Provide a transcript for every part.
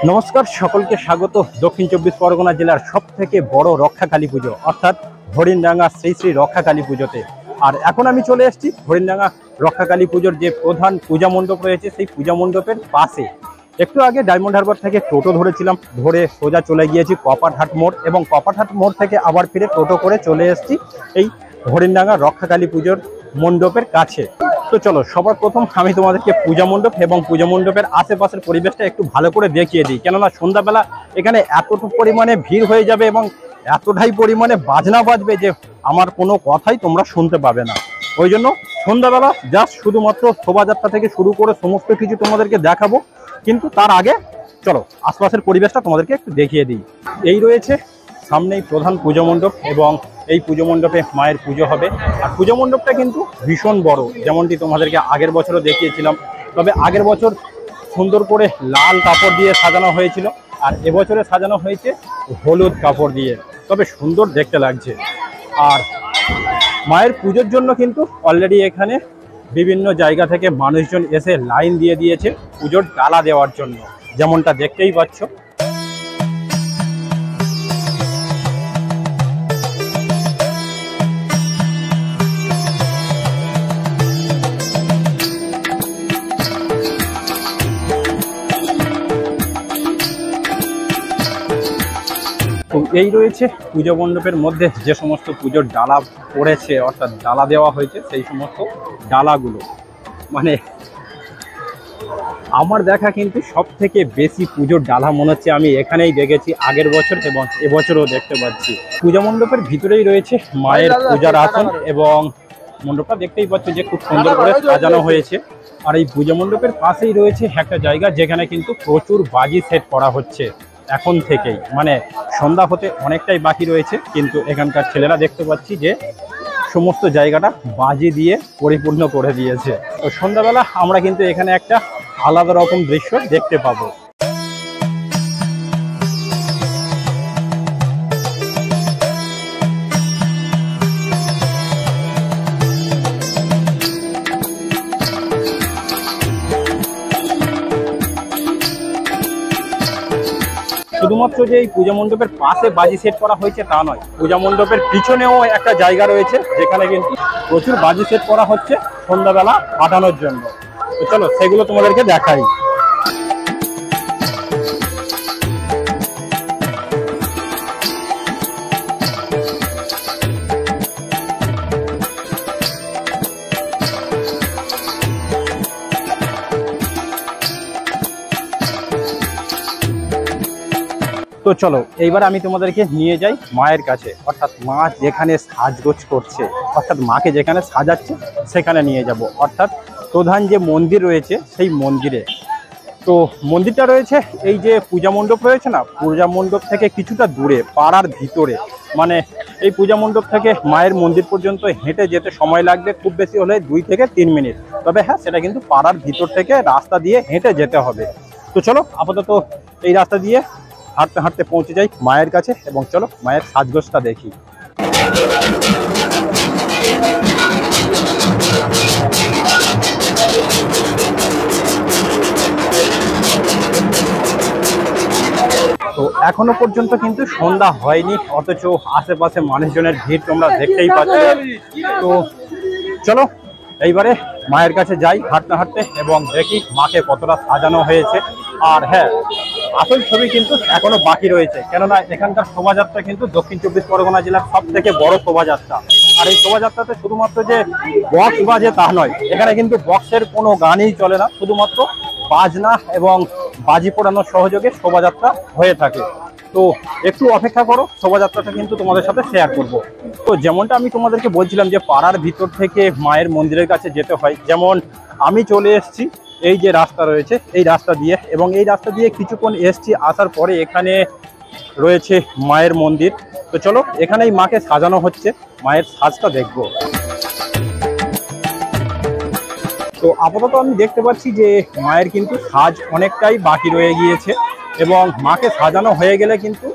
নমস্কার, সকলকে স্বাগত দক্ষিণ চব্বিশ পরগনা জেলার সবথেকে বড় রক্ষাকালী পুজো অর্থাৎ হরিণডাঙ্গা শ্রী শ্রী রক্ষাকালী পুজোতে। আর এখন আমি চলে এসেছি হরিণডাঙ্গা রক্ষাকালী পুজোর যে প্রধান পূজা মণ্ডপ রয়েছে সেই পূজা মণ্ডপের পাশে। একটু আগে ডায়মন্ড হারবার থেকে টোটো ধরেছিলাম, ধরে সোজা চলে গিয়েছি কপাটহাট মোড়, এবং কপাটহাট মোড় থেকে আবার ফিরে টোটো করে চলে এসেছি এই হরিণডাঙ্গা রক্ষাকালী পুজোর মণ্ডপের কাছে। তো চলো সবার প্রথম আমি তোমাদেরকে পূজা মণ্ডপ এবং পূজা মণ্ডপের আশেপাশের পরিবেশটা একটু ভালো করে দেখিয়ে দিই, কেননা সন্ধ্যাবেলা এখানে এতটুকু পরিমাণে ভিড় হয়ে যাবে এবং এতটাই পরিমাণে বাজনা বাজবে যে আমার কোনো কথাই তোমরা শুনতে পাবে না। ওই জন্য সন্ধ্যাবেলা জাস্ট শুধুমাত্র শোভাযাত্রা থেকে শুরু করে সমস্ত কিছু তোমাদেরকে দেখাবো, কিন্তু তার আগে চলো আশপাশের পরিবেশটা তোমাদেরকে একটু দেখিয়ে দিই। এই রয়েছে সামনেই প্রধান পুজো মণ্ডপ, এবং এই পুজো মণ্ডপে মায়ের পুজো হবে। আর পুজো মণ্ডপটা কিন্তু ভীষণ বড়, যেমনটি তোমাদেরকে আগের বছরও দেখিয়েছিলাম। তবে আগের বছর সুন্দর করে লাল কাপড় দিয়ে সাজানো হয়েছিল, আর এবছরে সাজানো হয়েছে হলুদ কাপড় দিয়ে। তবে সুন্দর দেখতে লাগছে। আর মায়ের পুজোর জন্য কিন্তু অলরেডি এখানে বিভিন্ন জায়গা থেকে মানুষজন এসে লাইন দিয়ে দিয়েছে পুজোর ডালা দেওয়ার জন্য, যেমনটা দেখতেই পাচ্ছ। তো এই রয়েছে পুজো মণ্ডপের মধ্যে যে সমস্ত পুজোর ডালা পড়েছে, অর্থাৎ ডালা দেওয়া হয়েছে সেই সমস্ত ডালাগুলো। মানে আমার দেখা কিন্তু সব থেকে বেশি পুজোর ডালা মনে হচ্ছে আমি এখানেই দেখেছি আগের বছর, এবং এবছরও দেখতে পাচ্ছি। পূজা মণ্ডপের ভিতরেই রয়েছে মায়ের পূজার আসন, এবং মণ্ডপটা দেখতেই পাচ্ছ যে খুব সুন্দর করে সাজানো হয়েছে। আর এই পূজা মণ্ডপের পাশেই রয়েছে একটা জায়গা যেখানে কিন্তু প্রচুর বাজি সেট করা হচ্ছে এখন থেকেই। মানে সন্ধ্যা হতে অনেকটাই বাকি রয়েছে, কিন্তু এখানকার ছেলেরা দেখতে পাচ্ছি যে সমস্ত জায়গাটা বাজি দিয়ে পরিপূর্ণ করে দিয়েছে। তো সন্ধ্যাবেলা আমরা কিন্তু এখানে একটা আলাদা রকম দৃশ্য দেখতে পাবো। শুধুমাত্র যে এই পূজা মণ্ডপের পাশে বাজি সেট করা হয়েছে তা নয়, পূজা মণ্ডপের পিছনেও একটা জায়গা রয়েছে যেখানে কিন্তু প্রচুর বাজি সেট করা হচ্ছে সন্ধ্যাবেলা ফাটানোর জন্য। তো চলো সেগুলো তোমাদেরকে দেখাই। তো চলো এইবার আমি তোমাদেরকে নিয়ে যাই মায়ের কাছে, অর্থাৎ মা যেখানে সাজগোজ করছে, অর্থাৎ মাকে যেখানে সাজাচ্ছে সেখানে নিয়ে যাব, অর্থাৎ প্রধান যে মন্দির রয়েছে সেই মন্দিরে। তো মন্দিরটা রয়েছে এই যে পূজা মণ্ডপ রয়েছে না, পূজা মণ্ডপ থেকে কিছুটা দূরে পাড়ার ভিতরে। মানে এই পূজা মণ্ডপ থেকে মায়ের মন্দির পর্যন্ত হেঁটে যেতে সময় লাগবে খুব বেশি হলে 2 থেকে 3 মিনিট। তবে হ্যাঁ, সেটা কিন্তু পাড়ার ভিতর থেকে রাস্তা দিয়ে হেঁটে যেতে হবে। তো চলো আপাতত এই রাস্তা দিয়ে হাঁটতে হাঁটতে পৌঁছে যাই মায়ের কাছে, এবং চলো মায়ের সাজগোজটা দেখি। তো এখনো পর্যন্ত কিন্তু সন্ধ্যা হয়নি, অথচ আশেপাশে মানুষজনের ভিড় তোমরা দেখতেই পাচ্ছ। তো চলো এইবারে মায়ের কাছে যাই হাঁটতে হাঁটতে, এবং দেখি মাকে কতটা সাজানো হয়েছে। আর হ্যাঁ, আসল ছবি কিন্তু এখনো বাকি রয়েছে, কেননা এখানকার শোভাযাত্রা কিন্তু দক্ষিণ চব্বিশ পরগনা জেলার সব থেকে বড় শোভাযাত্রা। আর এই শোভাযাত্রাতে শুধুমাত্র যে বক্স বাজে তা নয়, এখানে কিন্তু বক্সের কোনো গানই চলে না, শুধুমাত্র বাজনা এবং বাজি পোড়ানোর সহযোগে শোভাযাত্রা হয়ে থাকে। তো একটু অপেক্ষা করো, শোভাযাত্রাটা কিন্তু তোমাদের সাথে শেয়ার করব। তো যেমনটা আমি তোমাদেরকে বলছিলাম যে পাড়ার ভিতর থেকে মায়ের মন্দিরের কাছে যেতে হয়, যেমন আমি চলে এসেছি এই যে রাস্তা রয়েছে এই রাস্তা দিয়ে, এবং এই রাস্তা দিয়ে কিছুক্ষণ এসছি, আসার পরে এখানে রয়েছে মায়ের মন্দির। তো চলো এখানেই মাকে সাজানো হচ্ছে, মায়ের সাজটা দেখব। তো আপাতত আমি দেখতে পাচ্ছি যে মায়ের কিন্তু সাজ অনেকটাই বাকি রয়ে গিয়েছে, এবং মাকে সাজানো হয়ে গেলে কিন্তু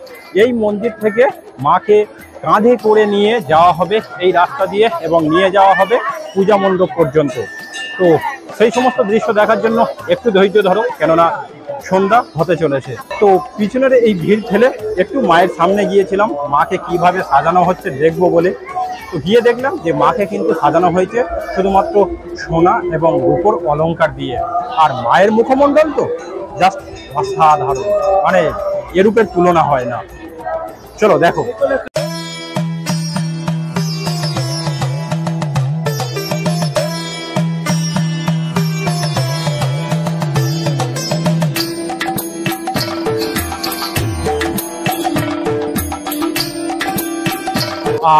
এই মন্দির থেকে মাকে কাঁধে করে নিয়ে যাওয়া হবে এই রাস্তা দিয়ে, এবং নিয়ে যাওয়া হবে পূজা মণ্ডপ পর্যন্ত। তো সেই সমস্ত দৃশ্য দেখার জন্য একটু ধৈর্য ধরো, কেননা সন্ধ্যা হতে চলেছে। তো পিছনের এই ভিড় ঠেলে একটু মায়ের সামনে গিয়েছিলাম, মাকে কিভাবে সাজানো হচ্ছে দেখবো বলে। তো গিয়ে দেখলাম যে মাকে কিন্তু সাজানো হয়েছে শুধুমাত্র সোনা এবং রূপোর অলংকার দিয়ে। আর মায়ের মুখমণ্ডল তো জাস্ট অসাধারণ, মানে এরূপের তুলনা হয় না। চলো দেখো।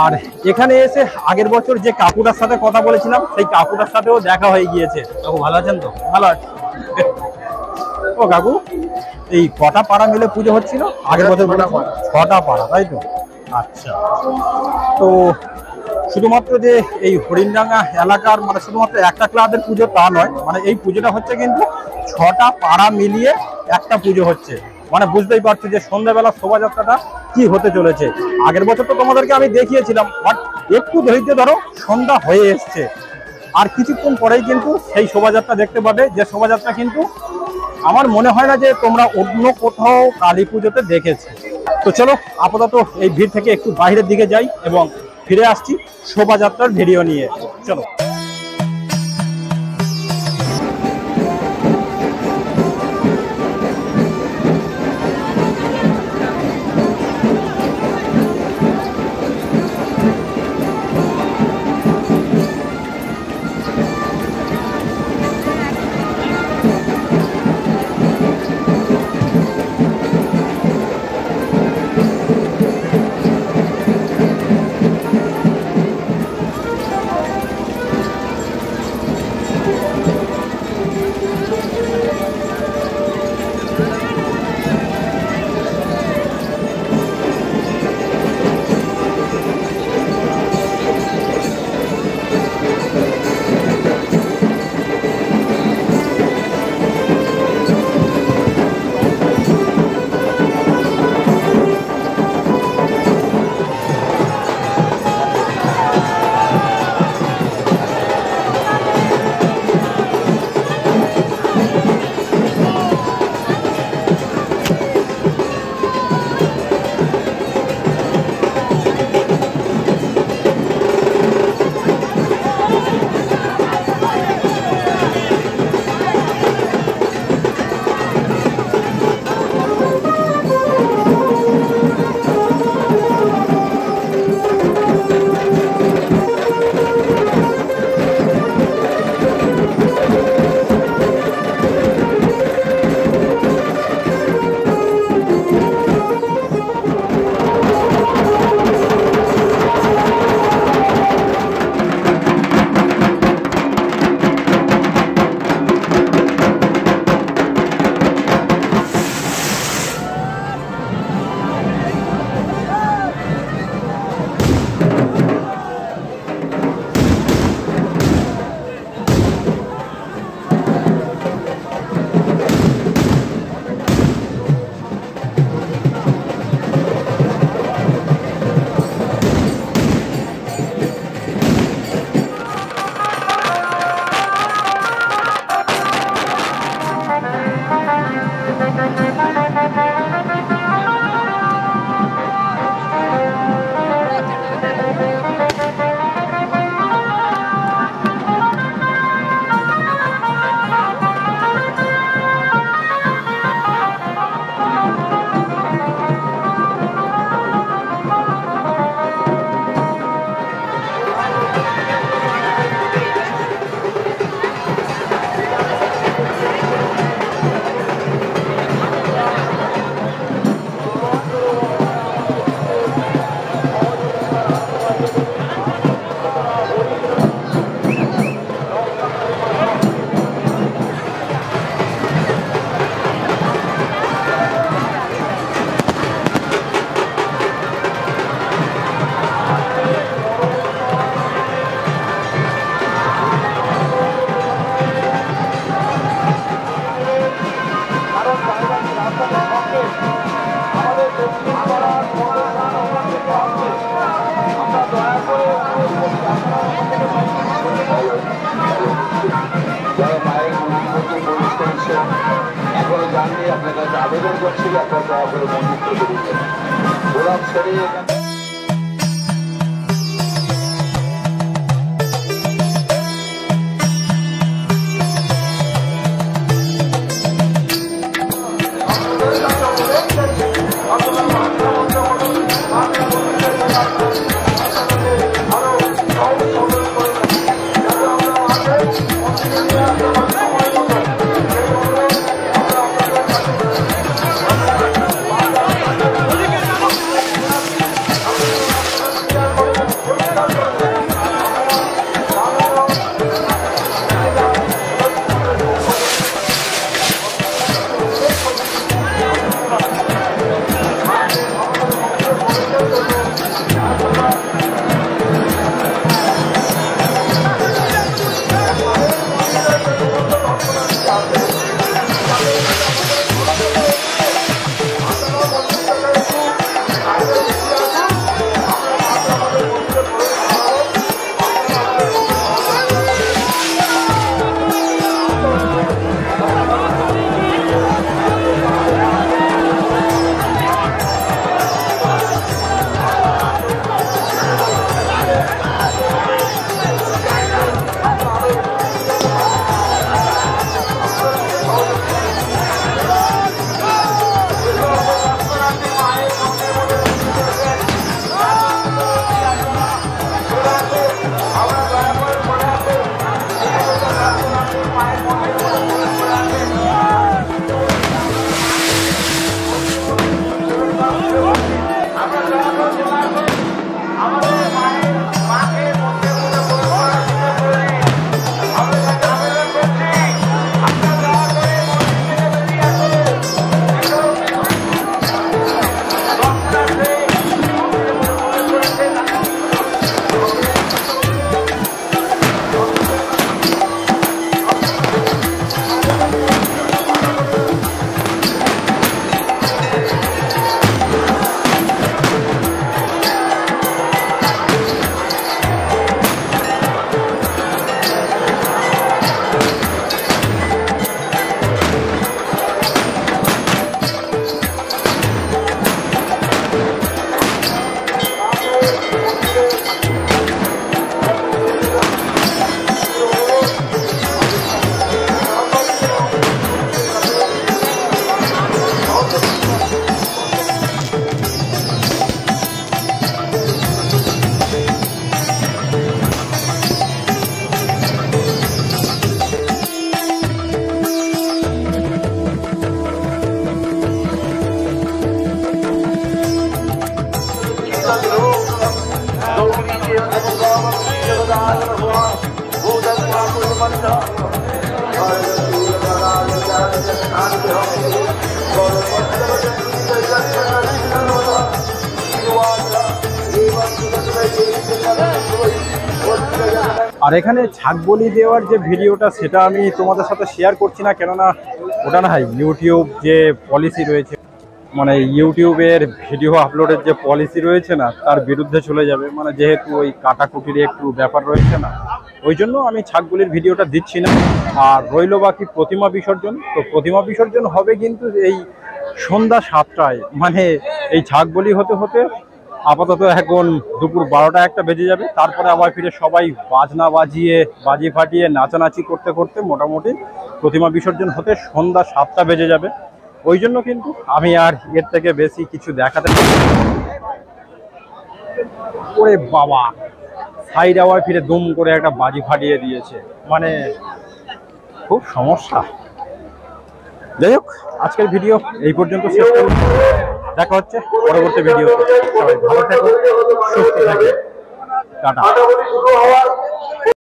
আর এখানে এসে আগের বছর যে কাকুটার সাথে কথা বলেছিলাম সেই কাকুটার সাথেও দেখা হয়ে গিয়েছে। কাকু ভালো আছেন তো? ভালো আছে। ও কাকু, এই কটা পাড়া মিলে পুজো হচ্ছিল আগের বছর? 6টা পাড়া, তাই তো? আচ্ছা। তো শুধুমাত্র যে এই হরিণডাঙ্গা এলাকার মানে শুধুমাত্র একটা ক্লাবের পুজো তা নয়, মানে এই পুজোটা হচ্ছে কিন্তু 6টা পাড়া মিলিয়ে একটা পুজো হচ্ছে। মানে বুঝতেই পারছো যে সন্ধ্যাবেলা শোভাযাত্রাটা কি হতে চলেছে। আগের বছর তো তোমাদেরকে আমি দেখিয়েছিলাম, বাট একটু ধৈর্য ধরো, সন্ধ্যা হয়ে এসছে। আর কিছুক্ষণ পরেই কিন্তু সেই শোভাযাত্রা দেখতে পাবে, যে শোভাযাত্রা কিন্তু আমার মনে হয় না যে তোমরা অন্য কোথাও কালী পুজোতে দেখেছো। তো চলো আপাতত এই ভিড় থেকে একটু বাইরের দিকে যাই এবং ফিরে আসছি শোভাযাত্রার ভিডিও নিয়ে। চলো। আর এখানে ছাগ বলি দেওয়ার যে ভিডিওটা সেটা আমি তোমাদের সাথে শেয়ার করছি না, কেননা ওটা না ইউটিউব যে পলিসি রয়েছে, মানে ইউটিউবের ভিডিও আপলোডের যে পলিসি রয়েছে না, তার বিরুদ্ধে চলে যাবে। মানে যেহেতু ওই কাটাকুটির একটু ব্যাপার রয়েছে না, ওই জন্য আমি ছাগবলির ভিডিওটা দিচ্ছি না। আর রইল বাকি প্রতিমা বিসর্জন। তো প্রতিমা বিসর্জন হবে কিন্তু এই সন্ধ্যা 7টায়, মানে এই ছাগবলি হতে হতে আপাতত এখন দুপুর 12টা 1টা বেজে যাবে। তারপরে আবার ফিরে সবাই বাজনা বাজিয়ে বাজি ফাটিয়ে নাচানাচি করতে করতে মোটামুটি প্রতিমা বিসর্জন হতে সন্ধ্যা 7টা বেজে যাবে। ওই জন্য কিন্তু আমি আর এর থেকে বেশি কিছু দেখাতে ওরে বাবা, সাইড আবার ফিরে দুম করে একটা বাজি ফাটিয়ে দিয়েছে, মানে খুব সমস্যা। যাই হোক, আজকের ভিডিও এই পর্যন্ত শেষ করব। দেখা হচ্ছে পরবর্তী ভিডিওতে। সবাই ভালো থেকো, সুস্থ থাকো, টাটা।